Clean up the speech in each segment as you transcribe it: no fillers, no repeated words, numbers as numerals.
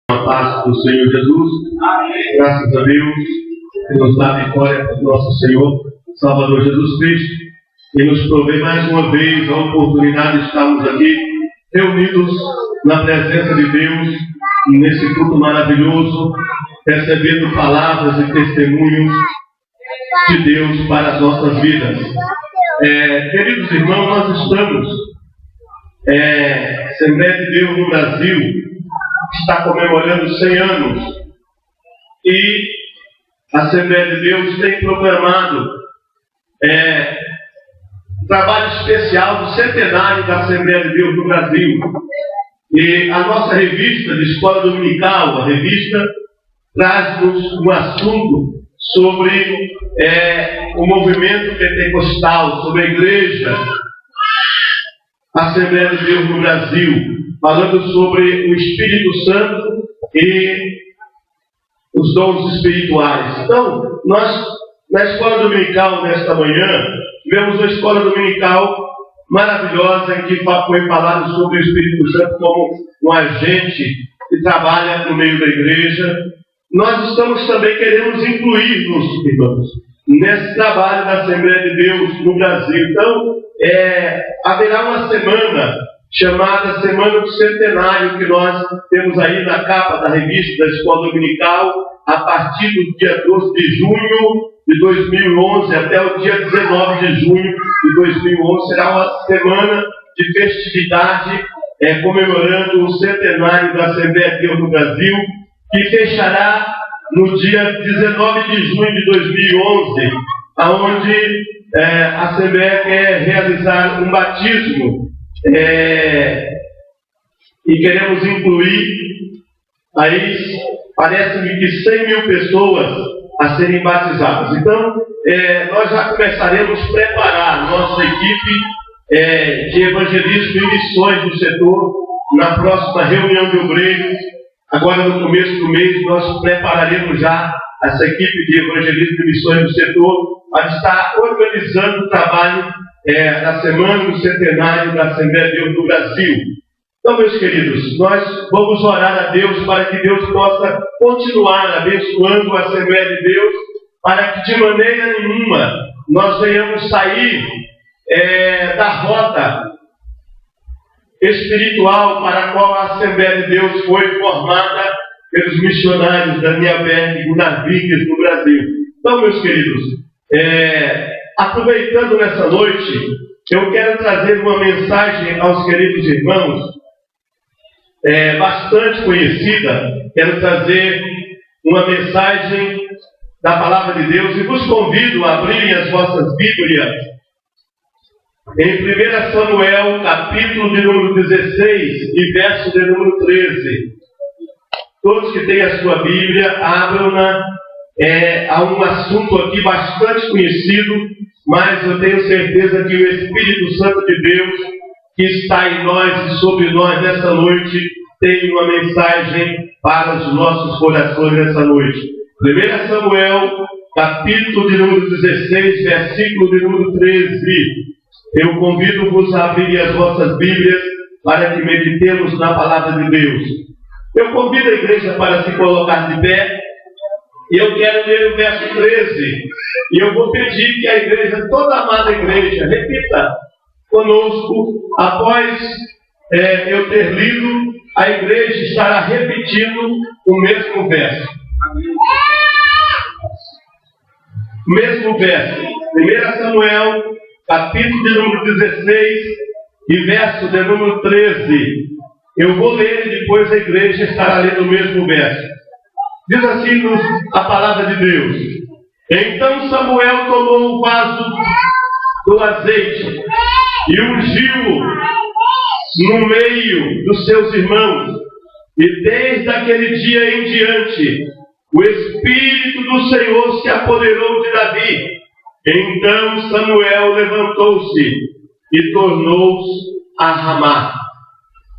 A paz do Senhor Jesus. Amém. Graças a Deus que nos dá a vitória do nosso Senhor Salvador Jesus Cristo e nos provê mais uma vez a oportunidade de estarmos aqui reunidos na presença de Deus nesse culto maravilhoso, recebendo palavras e testemunhos de Deus para as nossas vidas. Queridos irmãos, nós estamos Assembleia de Deus no Brasil está comemorando 100 anos e a Assembleia de Deus tem proclamado um trabalho especial do centenário da Assembleia de Deus no Brasil. E a nossa revista de Escola Dominical, a revista, traz-nos um assunto sobre o movimento pentecostal, sobre a igreja, a Assembleia de Deus no Brasil, falando sobre o Espírito Santo e os dons espirituais. Então, nós, na Escola Dominical, nesta manhã, tivemos uma Escola Dominical maravilhosa em que foi falado sobre o Espírito Santo como um agente que trabalha no meio da igreja. Nós estamos também querendo incluir-nos, irmãos, nesse trabalho da Assembleia de Deus no Brasil. Então, haverá uma semana chamada Semana do Centenário, que nós temos aí na capa da revista da Escola Dominical, a partir do dia 12 de junho de 2011 até o dia 19 de junho de 2011, será uma semana de festividade, comemorando o centenário da Assembleia de Deus no Brasil, que fechará no dia 19 de junho de 2011, onde a Assembleia quer realizar um batismo e queremos incluir aí, parece-me que 100 mil pessoas a serem batizadas. Então, nós já começaremos a preparar nossa equipe de evangelismo e missões do setor na próxima reunião de obreiros. Agora, no começo do mês, nós prepararemos já essa equipe de evangelismo e missões do setor para estar organizando o trabalho da Semana do Centenário da Assembleia de Deus no Brasil. Então, meus queridos, nós vamos orar a Deus para que Deus possa continuar abençoando a Assembleia de Deus, para que de maneira nenhuma nós venhamos sair da rota espiritual para a qual a Assembleia de Deus foi formada pelos missionários Daniel Berg e Gunnar Vickers no Brasil. Então, meus queridos, aproveitando nessa noite, eu quero trazer uma mensagem aos queridos irmãos, bastante conhecida. Quero trazer uma mensagem da Palavra de Deus e vos convido a abrirem as vossas Bíblias em 1 Samuel, capítulo de número 16 e verso de número 13. Todos que têm a sua Bíblia, abram-na. Há um assunto aqui bastante conhecido, mas eu tenho certeza que o Espírito Santo de Deus, que está em nós e sobre nós nessa noite, tem uma mensagem para os nossos corações nessa noite. 1 Samuel, capítulo de número 16, versículo de número 13. Eu convido-vos a abrir as vossas Bíblias para que meditemos na palavra de Deus. Eu convido a igreja para se colocar de pé. E eu quero ler o verso 13. E eu vou pedir que a igreja, toda a amada igreja, repita conosco. Após eu ter lido, a igreja estará repetindo o mesmo verso. Mesmo verso. 1 Samuel, capítulo de número 16 e verso de número 13. Eu vou ler e depois a igreja estará lendo o mesmo verso. Diz assim a palavra de Deus: Então Samuel tomou o vaso do azeite e ungiu-o no meio dos seus irmãos. E desde aquele dia em diante, o Espírito do Senhor se apoderou de Davi. Então Samuel levantou-se e tornou-se a Ramá.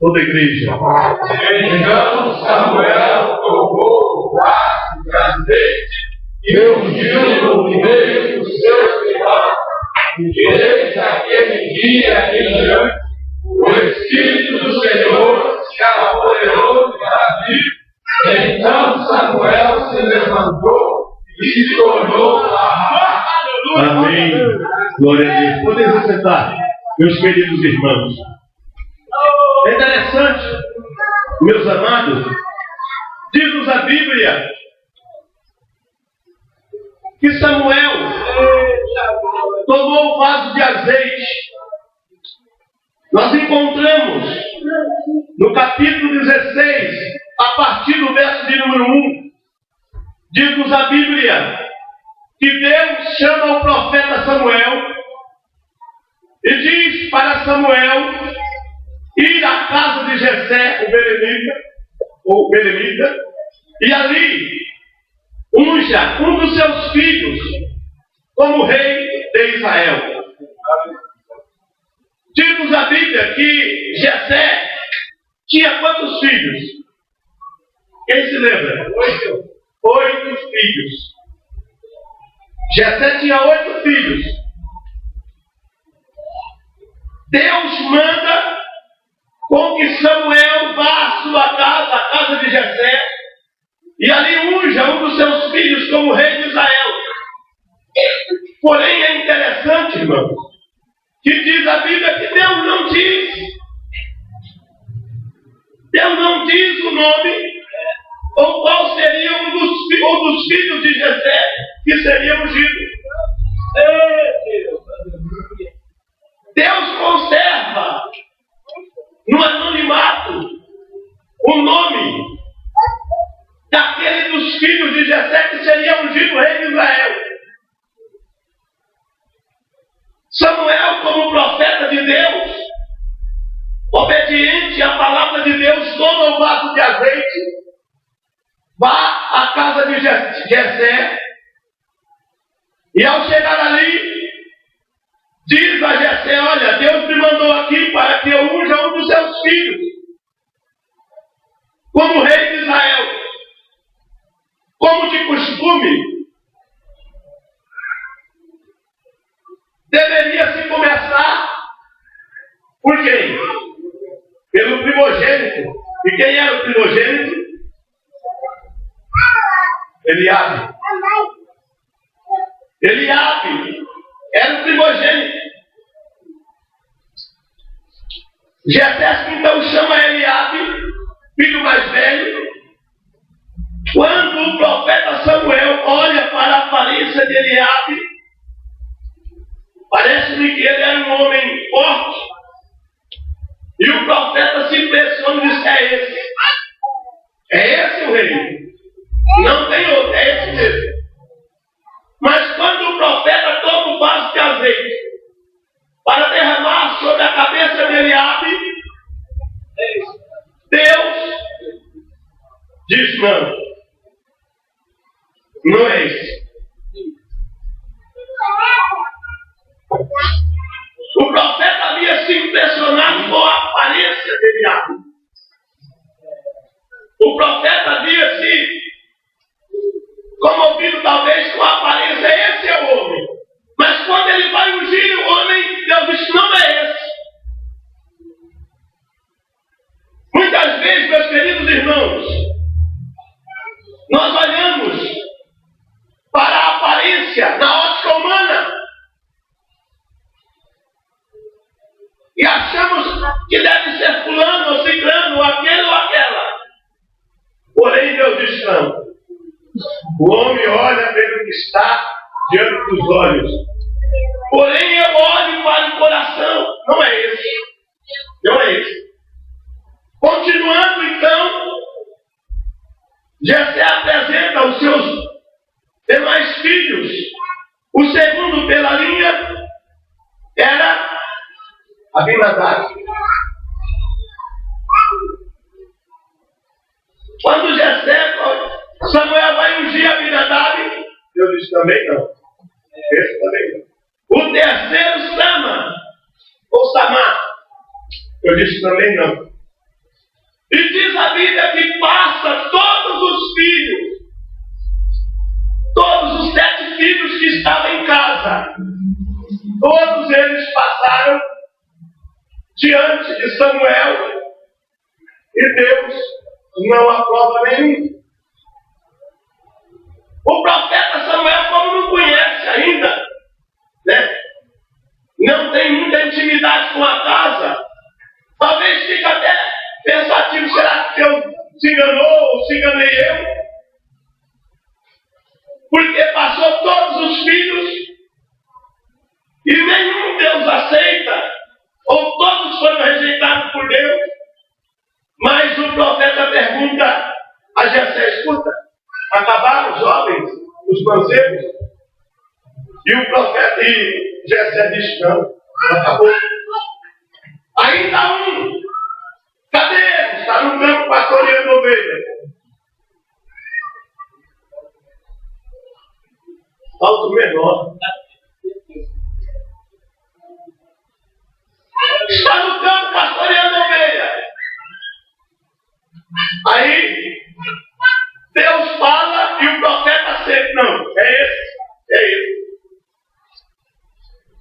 Toda a igreja. Então Samuel tomou o vaso de azeite e ungiu no meio dos seus irmãos. E desde aquele dia em diante, o Espírito do Senhor se apoderou de Davi. Glória a Deus. Podem se sentar, meus queridos irmãos. É interessante, meus amados, diz-nos a Bíblia que Samuel tomou o vaso de azeite. Nós encontramos no capítulo 16, a partir do verso de número 1, diz-nos a Bíblia que Deus chama o profeta Samuel e diz para Samuel ir à casa de Jessé, o belemita, e ali unja um dos seus filhos como rei de Israel. Diz-nos a Bíblia que Jessé tinha quantos filhos? Quem se lembra? 8 filhos. Jessé tinha 8 filhos. Deus manda com que Samuel vá à sua casa, a casa de Jessé, e ali unja um dos seus filhos como rei de Israel. Porém, é interessante, irmãos, que diz a Bíblia que Deus não diz o nome ou qual seria um dos filhos de Jessé que seria ungido. Deus conserva no anonimato o nome daquele dos filhos de Jessé que seria ungido rei de Israel. Samuel, como profeta de Deus, obediente à palavra de Deus, toma o vaso de azeite, vá à casa de Jessé, e ao chegar ali, diz a Jessé: olha, Deus me mandou aqui para que eu unja um dos seus filhos como rei de Israel. Como de costume, deveria se começar por quem? Pelo primogênito. E quem era o primogênito? Eliabe. Eliabe era o primogênito. Jessé então chama Eliabe, filho mais velho. Quando o profeta Samuel olha para a aparência de Eliabe, parece-me que ele era um homem forte. E o profeta se impressiona e diz: é esse. É esse o rei. Não tem outro, é esse mesmo. Mas quando o profeta toma o vaso de azeite para derramar sobre a cabeça de Eliabe, Deus diz: não é esse. O profeta havia se impressionado com a aparência de Eliabe. O profeta havia se comovido talvez com a aparência. Esse é o homem. Mas quando ele vai ungir o homem, Deus diz: não é esse. Muitas vezes, meus queridos irmãos, nós olhamos para a aparência na ótica humana e achamos que deve ser fulano ou ciclano, ou aquele ou aquela. Porém, Deus diz: não. O homem olha pelo que está diante dos olhos. Porém, eu olho para o coração. Não é esse. Não é esse. Continuando, então, Jessé apresenta os seus demais filhos. O segundo pela linha era Abinadab. Quando Samuel vai ungir Abinadab, Deus diz: também não. Esse também não. O terceiro, Sama, ou Samar, eu disse: também não. E diz a Bíblia que passa todos os filhos, todos os 7 filhos que estavam em casa, todos eles passaram diante de Samuel e Deus não aprova nenhum. O profeta Samuel, como não conhece ainda, né, não tem muita intimidade com a casa, talvez fique até pensativo, será que Deus se enganou ou se enganei eu? Porque passou todos os filhos e nenhum Deus aceita, ou todos foram rejeitados por Deus. Mas o profeta pergunta a Jessé: escuta, acabaram os jovens, os mancebos? E o profeta e Jessé diz: não, acabou. Ainda um. Cadê ele? Está no campo pastoreando ovelha. Falta o menor. Está no campo pastoreando ovelha. Aí Deus fala e o profeta sempre: não, é esse.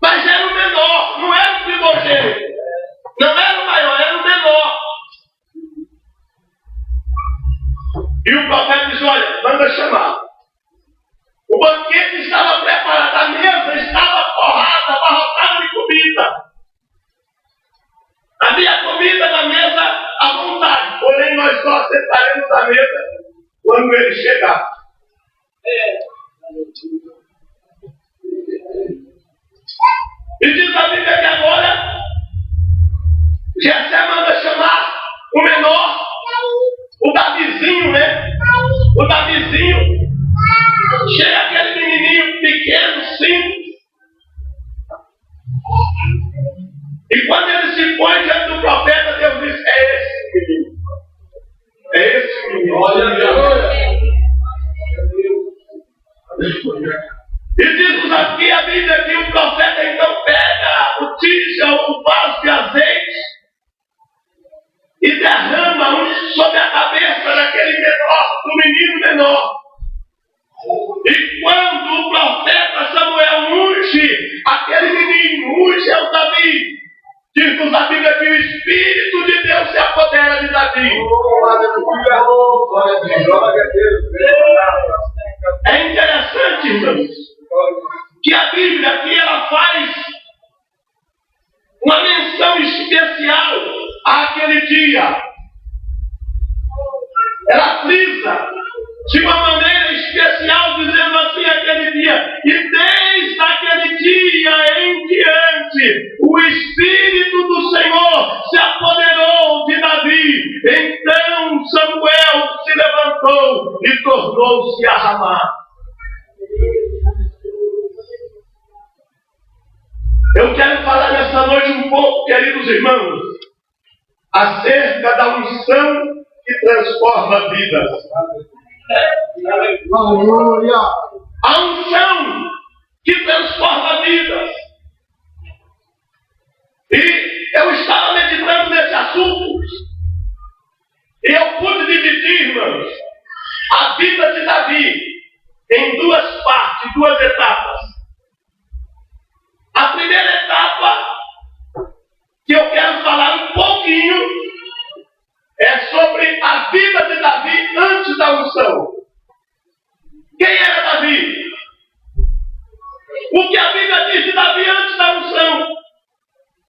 Mas era o menor, não era o primogênito, não era o maior, era o menor. E o profeta diz: olha, manda chamar. O banquete estava preparado, a mesa estava forrada, abarrotada de comida. Havia comida na mesa à vontade, porém nós só sentaremos à mesa quando ele chegar. E diz a Bíblia que agora Jessé manda chamar o menor, o Davizinho, né? O Davizinho. Chega aquele menininho pequeno, simples. E quando ele se põe diante do profeta, Deus diz: é esse menino. É esse menino. Olha E diz-nos aqui a Bíblia que o profeta então pega o tija, o vaso de azeite e derrama sobre a cabeça daquele menor, do menino menor. E quando o profeta Samuel unge aquele menino, unge o Davi, diz-nos a Bíblia que o Espírito de Deus se apodera de Davi. É interessante, irmãos, que a Bíblia aqui ela faz uma menção especial àquele dia. Ela frisa de uma maneira especial, dizendo assim: aquele dia. E desde aquele dia em diante, o Espírito do Senhor se apoderou de Davi. Então Samuel se levantou e tornou-se a Ramá. Eu quero falar nessa noite um pouco, queridos irmãos, acerca da unção que transforma vidas. Aleluia! A unção que transforma vidas. E